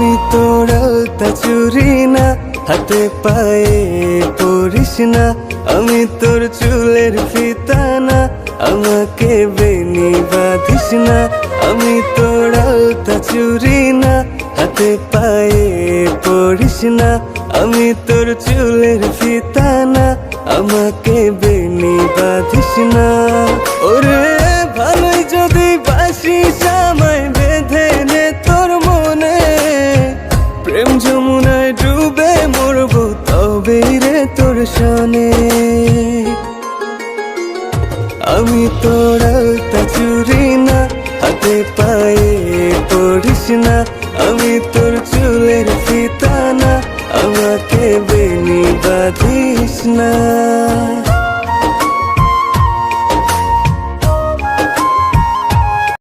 আমি তোর আলতা চুরি না, হাতে পায়ে পরিস না। আমি তোর চুলের ফিতা না, আমাকে বেনি বাঁধিস না। আমি তোর আলতা চুরি না, হাতে পায়ে পরিস না। আমি তোর চুলের ফিতা না, আমাকে বেনি বাঁধিস না। ওরে ভালোই যদি বাসিস আমায় বেঁধে নে তোর মনে, প্রেম যমুনায় ডুবে মরবো তবেই রে তোর শোনে। আমি তোর আলতা চুরি না, হাতে পায়ে পড়িস না। আমি তোর চুলের ফিতা না, আমাকে বেনি বাঁধিস না।